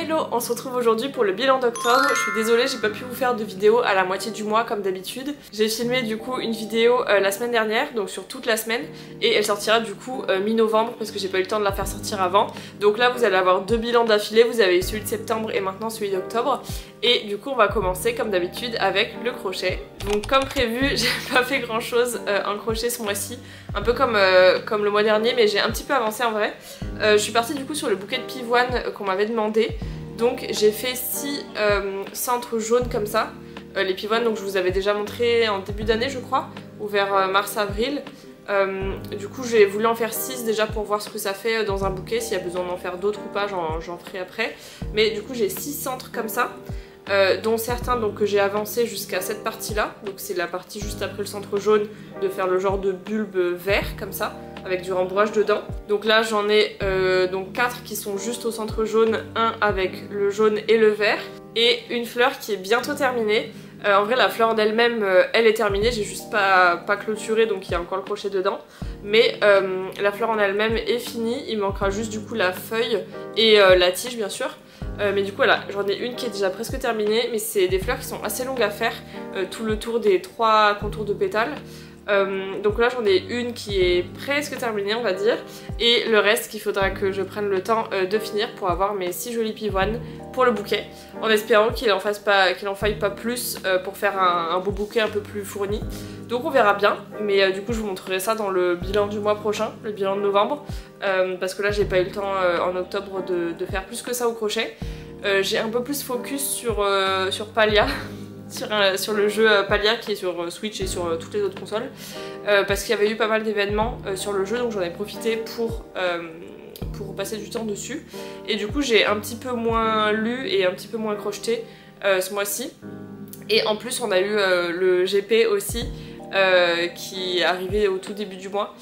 Hello, on se retrouve aujourd'hui pour le bilan d'octobre. Je suis désolée, j'ai pas pu vous faire de vidéo à la moitié du mois comme d'habitude. J'ai filmé du coup une vidéo la semaine dernière, donc sur toute la semaine, et elle sortira du coup mi-novembre parce que j'ai pas eu le temps de la faire sortir avant. Donc là vous allez avoir deux bilans d'affilée, vous avez celui de septembre et maintenant celui d'octobre. Et du coup on va commencer comme d'habitude avec le crochet. Donc comme prévu, j'ai pas fait grand chose en crochet ce mois-ci, un peu comme le mois dernier, mais j'ai un petit peu avancé en vrai. Je suis partie du coup sur le bouquet de pivoine qu'on m'avait demandé. Donc j'ai fait 6 centres jaunes comme ça. Les pivoines, donc je vous avais déjà montré en début d'année je crois, ou vers mars-avril. Du coup j'ai voulu en faire 6 déjà pour voir ce que ça fait dans un bouquet. S'il y a besoin d'en faire d'autres ou pas, j'en ferai après. Mais du coup j'ai 6 centres comme ça. Dont certains donc, que j'ai avancé jusqu'à cette partie là, donc c'est la partie juste après le centre jaune, de faire le genre de bulbe vert comme ça, avec du rembourrage dedans. Donc là j'en ai donc 4 qui sont juste au centre jaune, un avec le jaune et le vert, et une fleur qui est bientôt terminée. En vrai la fleur en elle-même elle est terminée, j'ai juste pas clôturé donc il y a encore le crochet dedans. Mais la fleur en elle-même est finie, il manquera juste du coup la feuille et la tige bien sûr. Mais du coup voilà, j'en ai une qui est déjà presque terminée, mais c'est des fleurs qui sont assez longues à faire, tout le tour des 3 contours de pétales. Donc là j'en ai une qui est presque terminée on va dire, et le reste qu'il faudra que je prenne le temps de finir pour avoir mes 6 jolies pivoines pour le bouquet, en espérant qu'il en faille pas plus pour faire un beau bouquet un peu plus fourni. Donc on verra bien, mais du coup je vous montrerai ça dans le bilan du mois prochain, le bilan de novembre, parce que là j'ai pas eu le temps en octobre de faire plus que ça au crochet. J'ai un peu plus focus sur Palia. Sur le jeu Palia qui est sur Switch et sur toutes les autres consoles, parce qu'il y avait eu pas mal d'événements sur le jeu, donc j'en ai profité pour passer du temps dessus. Et du coup j'ai un petit peu moins lu et un petit peu moins crocheté ce mois-ci. Et en plus on a eu le GP aussi qui est arrivé au tout début du mois.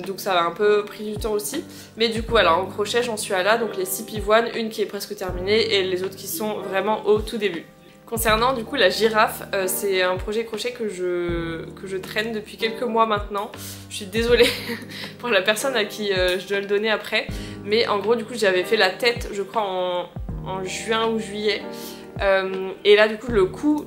Donc ça a un peu pris du temps aussi, mais du coup alors en crochet j'en suis à là, donc les 6 pivoines, une qui est presque terminée et les autres qui sont vraiment au tout début. Concernant du coup la girafe, c'est un projet crochet que je traîne depuis quelques mois maintenant. Je suis désolée pour la personne à qui je dois le donner après, mais en gros du coup j'avais fait la tête je crois en juin ou juillet. Et là du coup le cou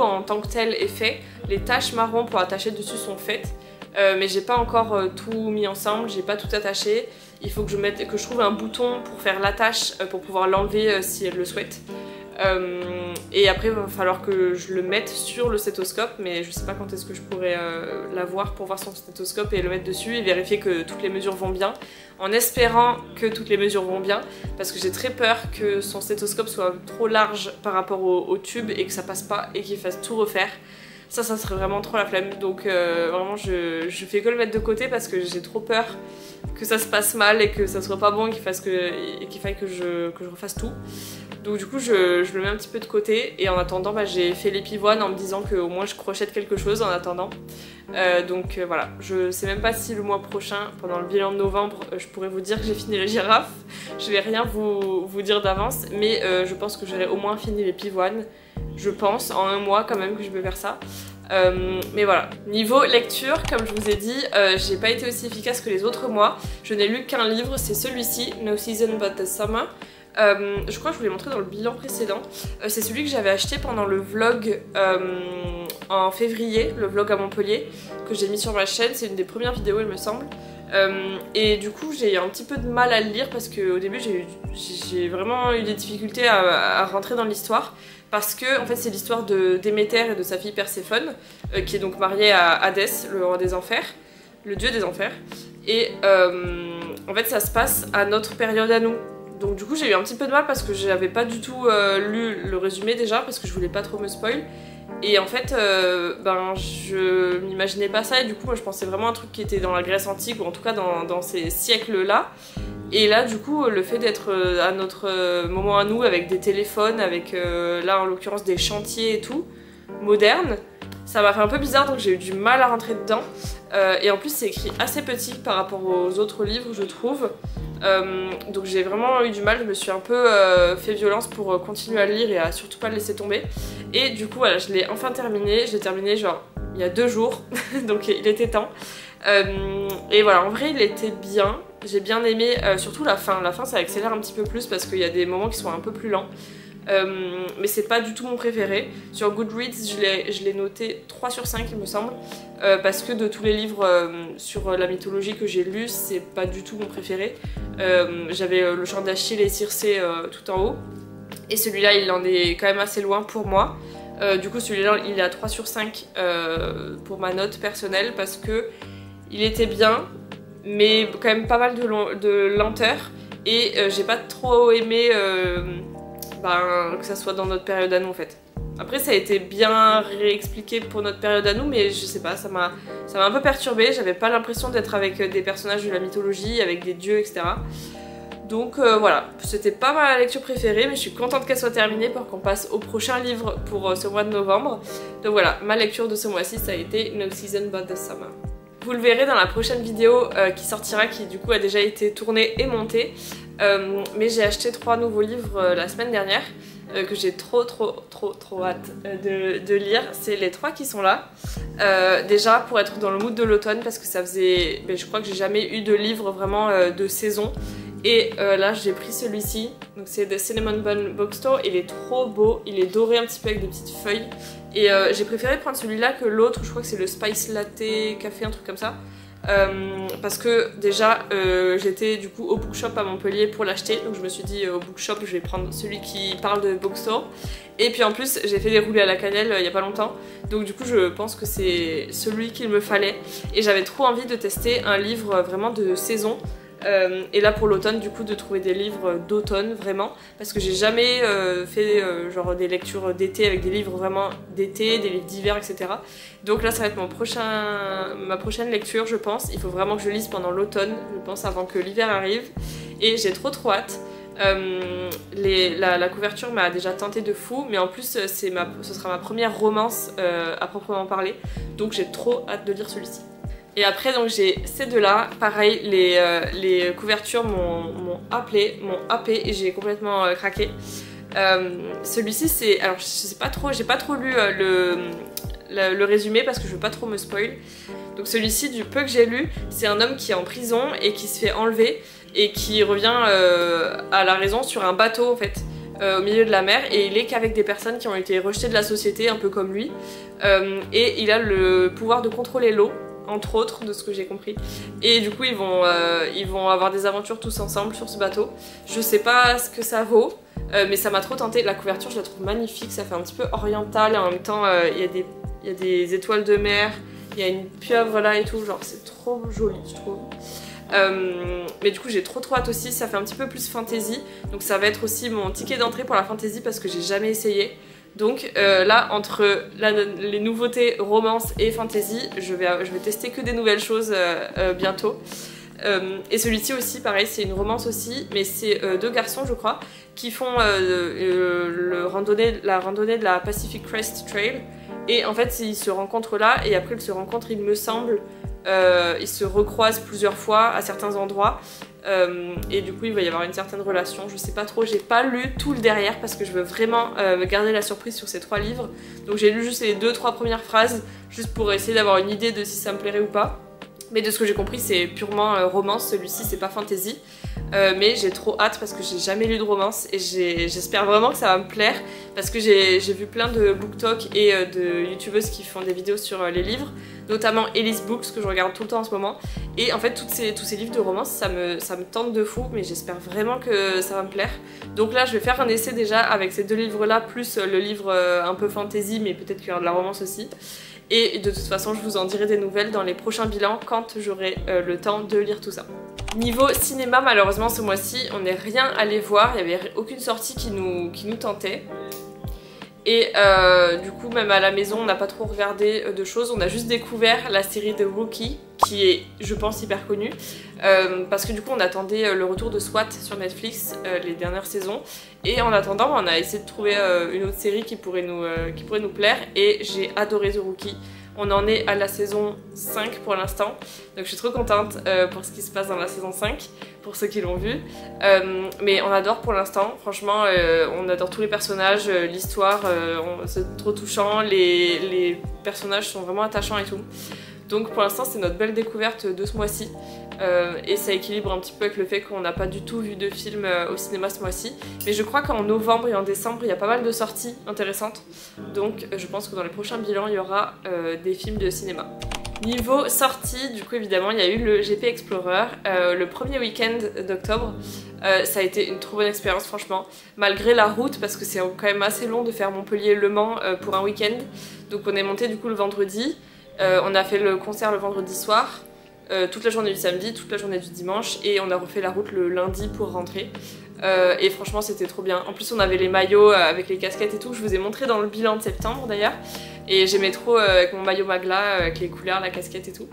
en tant que tel est fait, les taches marron pour attacher dessus sont faites. Mais j'ai pas encore tout mis ensemble, j'ai pas tout attaché. Il faut que je trouve un bouton pour faire l'attache pour pouvoir l'enlever si elle le souhaite. Et après il va falloir que je le mette sur le stéthoscope, mais je sais pas quand est-ce que je pourrais l'avoir pour voir son stéthoscope et le mettre dessus et vérifier que toutes les mesures vont bien, en espérant que toutes les mesures vont bien, parce que j'ai très peur que son stéthoscope soit trop large par rapport au tube et que ça passe pas et qu'il fasse tout refaire. Ça serait vraiment trop la flemme, donc vraiment je fais que le mettre de côté parce que j'ai trop peur que ça se passe mal et que ça soit pas bon et qu'il faille que je refasse tout. Donc du coup je le mets un petit peu de côté, et en attendant j'ai fait les pivoines en me disant qu'au moins je crochette quelque chose en attendant. Donc voilà, je sais même pas si le mois prochain, pendant le bilan de novembre, je pourrais vous dire que j'ai fini les girafes. Je vais rien vous dire d'avance, mais je pense que j'aurai au moins fini les pivoines. Je pense en un mois quand même que je peux faire ça. Mais voilà, niveau lecture, comme je vous ai dit, j'ai pas été aussi efficace que les autres mois. Je n'ai lu qu'un livre, c'est celui-ci, No Season But the Summer. Je crois que je vous l'ai montré dans le bilan précédent. C'est celui que j'avais acheté pendant le vlog en février, le vlog à Montpellier, que j'ai mis sur ma chaîne. C'est une des premières vidéos il me semble. Et du coup j'ai eu un petit peu de mal à le lire parce qu'au début j'ai vraiment eu des difficultés à rentrer dans l'histoire. Parce que en fait c'est l'histoire de Déméter et de sa fille Perséphone, qui est donc mariée à Hadès, le roi des enfers, le dieu des enfers. Et en fait ça se passe à notre période à nous. Donc du coup j'ai eu un petit peu de mal parce que j'avais pas du tout lu le résumé déjà, parce que je voulais pas trop me spoil. Et en fait je m'imaginais pas ça, et du coup moi je pensais vraiment à un truc qui était dans la Grèce antique, ou en tout cas dans ces siècles là. Et là du coup le fait d'être à notre moment à nous, avec des téléphones, avec là en l'occurrence des chantiers et tout, modernes, ça m'a fait un peu bizarre, donc j'ai eu du mal à rentrer dedans. Et en plus c'est écrit assez petit par rapport aux autres livres je trouve. Donc j'ai vraiment eu du mal, je me suis un peu fait violence pour continuer à le lire et à surtout pas le laisser tomber. Et du coup voilà, je l'ai enfin terminé, je l'ai terminé genre il y a 2 jours, donc il était temps. Et voilà, en vrai il était bien, j'ai bien aimé, surtout la fin ça accélère un petit peu plus parce qu'il y a des moments qui sont un peu plus lents. Mais c'est pas du tout mon préféré. Sur Goodreads je l'ai noté 3 sur 5 il me semble, parce que de tous les livres sur la mythologie que j'ai lus, c'est pas du tout mon préféré. J'avais le chant d'Achille et Circé tout en haut, et celui-là il en est quand même assez loin pour moi. Du coup celui-là il est à 3 sur 5 pour ma note personnelle, parce que il était bien mais quand même pas mal de lenteur, et j'ai pas trop aimé que ça soit dans notre période à nous en fait. Après ça a été bien réexpliqué pour notre période à nous, mais je sais pas, ça m'a un peu perturbée. J'avais pas l'impression d'être avec des personnages de la mythologie, avec des dieux, etc. Donc voilà, c'était pas ma lecture préférée, mais je suis contente qu'elle soit terminée pour qu'on passe au prochain livre pour ce mois de novembre. Donc voilà, ma lecture de ce mois-ci ça a été No Season But the Summer. Vous le verrez dans la prochaine vidéo qui sortira, qui du coup a déjà été tournée et montée. Mais j'ai acheté 3 nouveaux livres la semaine dernière que j'ai trop hâte de lire. C'est les 3 qui sont là. Déjà pour être dans le mood de l'automne, parce que ça faisait... je crois que j'ai jamais eu de livre vraiment de saison. Et là j'ai pris celui-ci, donc c'est de Cinnamon Bun Bookstore. Il est trop beau, il est doré un petit peu avec des petites feuilles. Et j'ai préféré prendre celui-là que l'autre, je crois que c'est le Spice Latte Café, un truc comme ça. Parce que déjà j'étais du coup au bookshop à Montpellier pour l'acheter, donc je me suis dit au bookshop je vais prendre celui qui parle de bookstore. Et puis en plus j'ai fait des roulés à la cannelle il y a pas longtemps, donc du coup je pense que c'est celui qu'il me fallait. Et j'avais trop envie de tester un livre vraiment de saison. Et là pour l'automne du coup de trouver des livres d'automne vraiment, parce que j'ai jamais fait genre des lectures d'été avec des livres vraiment d'été, des livres d'hiver, etc. Donc là ça va être ma prochaine lecture je pense. Il faut vraiment que je lise pendant l'automne je pense, avant que l'hiver arrive, et j'ai trop hâte. La couverture m'a déjà tenté de fou, mais en plus ce sera ma première romance à proprement parler, donc j'ai trop hâte de lire celui-ci. Et après donc j'ai ces deux là, pareil les couvertures m'ont happé et j'ai complètement craqué. Celui-ci c'est, alors je sais pas trop, j'ai pas trop lu le résumé parce que je veux pas trop me spoil. Donc celui-ci, du peu que j'ai lu, c'est un homme qui est en prison et qui se fait enlever et qui revient à la raison sur un bateau en fait. Au milieu de la mer, et il est qu'avec des personnes qui ont été rejetées de la société un peu comme lui, et il a le pouvoir de contrôler l'eau, entre autres, de ce que j'ai compris. Et du coup ils vont avoir des aventures tous ensemble sur ce bateau. Je sais pas ce que ça vaut, mais ça m'a trop tenté. La couverture je la trouve magnifique, ça fait un petit peu oriental et en même temps il y a des étoiles de mer, il y a une pieuvre là et tout, genre c'est trop joli je trouve. Mais du coup j'ai trop hâte aussi, ça fait un petit peu plus fantasy, donc ça va être aussi mon ticket d'entrée pour la fantasy parce que j'ai jamais essayé. Donc là entre les nouveautés romance et fantasy, je vais tester que des nouvelles choses bientôt. Et celui-ci aussi pareil, c'est une romance aussi, mais c'est deux garçons je crois qui font la randonnée de la Pacific Crest Trail. Et en fait ils se rencontrent là, et après ils se rencontrent il me semble, ils se recroisent plusieurs fois à certains endroits, et du coup il va y avoir une certaine relation, je sais pas trop, j'ai pas lu tout le derrière parce que je veux vraiment me garder la surprise sur ces 3 livres. Donc j'ai lu juste les 2-3 premières phrases juste pour essayer d'avoir une idée de si ça me plairait ou pas. Mais de ce que j'ai compris c'est purement romance, celui-ci c'est pas fantasy. Mais j'ai trop hâte parce que j'ai jamais lu de romance et j'espère vraiment que ça va me plaire, parce que j'ai vu plein de booktalk et de youtubeuses qui font des vidéos sur les livres, notamment Elise Books que je regarde tout le temps en ce moment, et en fait tous ces livres de romance ça me tente de fou, mais j'espère vraiment que ça va me plaire. Donc là je vais faire un essai déjà avec ces 2 livres là plus le livre un peu fantasy, mais peut-être qu'il y aura de la romance aussi. Et de toute façon je vous en dirai des nouvelles dans les prochains bilans quand j'aurai le temps de lire tout ça. Niveau cinéma, malheureusement ce mois-ci on n'est rien allé voir, il n'y avait aucune sortie qui nous tentait. Et du coup même à la maison on n'a pas trop regardé de choses, on a juste découvert la série The Rookie qui est je pense hyper connue, parce que du coup on attendait le retour de SWAT sur Netflix, les dernières saisons, et en attendant on a essayé de trouver une autre série qui pourrait nous plaire, et j'ai adoré The Rookie. On en est à la saison 5 pour l'instant, donc je suis trop contente pour ce qui se passe dans la saison 5, pour ceux qui l'ont vu. Mais on adore pour l'instant, franchement, on adore tous les personnages, l'histoire, c'est trop touchant, les personnages sont vraiment attachants et tout. Donc pour l'instant c'est notre belle découverte de ce mois-ci. et ça équilibre un petit peu avec le fait qu'on n'a pas du tout vu de film au cinéma ce mois-ci. Mais je crois qu'en novembre et en décembre il y a pas mal de sorties intéressantes, donc je pense que dans les prochains bilans il y aura des films de cinéma. Niveau sortie, du coup évidemment il y a eu le GP Explorer le premier week-end d'octobre. Ça a été une trop bonne expérience franchement, malgré la route parce que c'est quand même assez long de faire Montpellier-Le Mans pour un week-end. Donc on est monté du coup le vendredi, on a fait le concert le vendredi soir, toute la journée du samedi, toute la journée du dimanche, et on a refait la route le lundi pour rentrer. Et franchement c'était trop bien. En plus on avait les maillots avec les casquettes et tout, je vous ai montré dans le bilan de septembre d'ailleurs. Et j'aimais trop avec mon maillot Magla, avec les couleurs, la casquette et tout.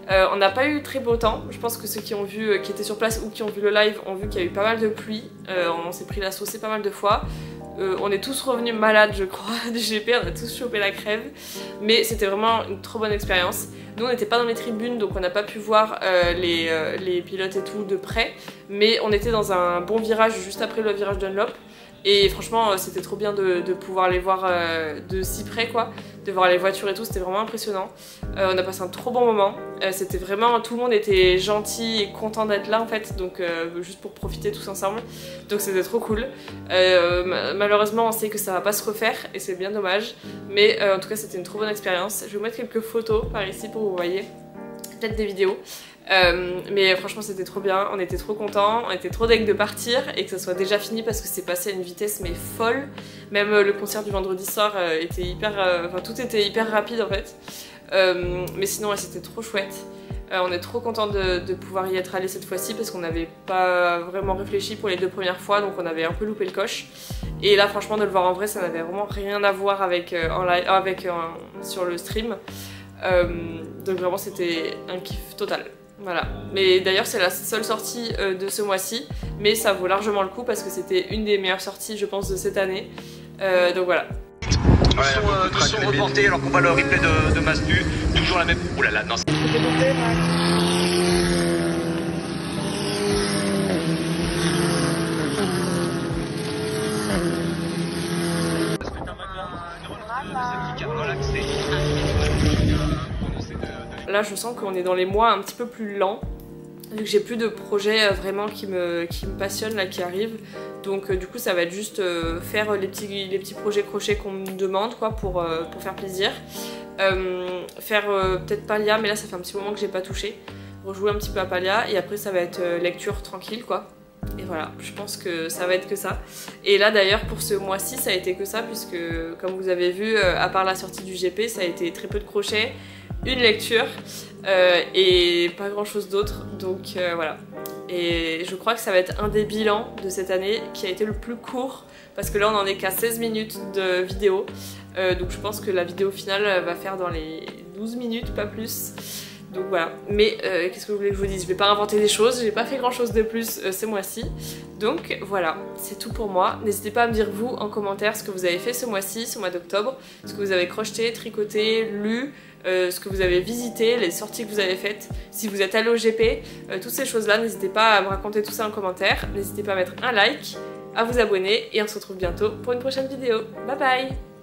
On n'a pas eu très beau temps, je pense que ceux qui ont vu, qui étaient sur place ou qui ont vu le live ont vu qu'il y a eu pas mal de pluie. On s'est pris la saucée pas mal de fois. On est tous revenus malades je crois du GP, on a tous chopé la crève. Mais c'était vraiment une trop bonne expérience. Nous on n'était pas dans les tribunes donc on n'a pas pu voir les pilotes et tout de près. Mais on était dans un bon virage juste après le virage Dunlop. Et franchement c'était trop bien de pouvoir les voir de si près quoi, de voir les voitures et tout, c'était vraiment impressionnant. On a passé un trop bon moment, c'était vraiment, tout le monde était gentil et content d'être là en fait, donc juste pour profiter tous ensemble, donc c'était trop cool. Malheureusement on sait que ça va pas se refaire et c'est bien dommage, mais en tout cas c'était une trop bonne expérience. Je vais vous mettre quelques photos par ici pour que vous voyez, peut-être des vidéos. Mais franchement c'était trop bien, on était trop contents, on était trop deg de partir et que ça soit déjà fini parce que c'est passé à une vitesse mais folle. Même le concert du vendredi soir était hyper, enfin tout était hyper rapide en fait. Mais sinon ouais, c'était trop chouette. On est trop contents de pouvoir y être allé cette fois-ci parce qu'on n'avait pas vraiment réfléchi pour les 2 premières fois, donc on avait un peu loupé le coche. Et là franchement de le voir en vrai ça n'avait vraiment rien à voir avec, sur le stream. Donc vraiment c'était un kiff total. Voilà, mais d'ailleurs c'est la seule sortie de ce mois-ci, mais ça vaut largement le coup parce que c'était une des meilleures sorties je pense de cette année, donc voilà. Nous sont reportés alors qu'on voit le replay de Masnu, toujours la même... Ouh là là, non. Là je sens qu'on est dans les mois un petit peu plus lents, vu que j'ai plus de projets vraiment qui me passionnent là qui arrivent. Donc du coup ça va être juste faire les petits projets crochets qu'on me demande quoi pour faire plaisir. Faire peut-être Palia, mais là ça fait un petit moment que j'ai pas touché. Rejouer un petit peu à Palia et après ça va être lecture tranquille quoi. Et voilà, je pense que ça va être que ça. Et là d'ailleurs pour ce mois-ci ça a été que ça, puisque comme vous avez vu, à part la sortie du GP, ça a été très peu de crochets, une lecture et pas grand chose d'autre, donc voilà. Et je crois que ça va être un des bilans de cette année qui a été le plus court, parce que là on en est qu'à 16 minutes de vidéo, donc je pense que la vidéo finale va faire dans les 12 minutes, pas plus. Donc voilà, mais qu'est-ce que vous voulez que je vous dise? Je vais pas inventer des choses, j'ai pas fait grand chose de plus ce mois-ci. Donc voilà, c'est tout pour moi. N'hésitez pas à me dire vous en commentaire ce que vous avez fait ce mois-ci, ce mois d'octobre, ce que vous avez crocheté, tricoté, lu, ce que vous avez visité, les sorties que vous avez faites, si vous êtes allé au GP, toutes ces choses-là, n'hésitez pas à me raconter tout ça en commentaire. N'hésitez pas à mettre un like, à vous abonner et on se retrouve bientôt pour une prochaine vidéo. Bye bye!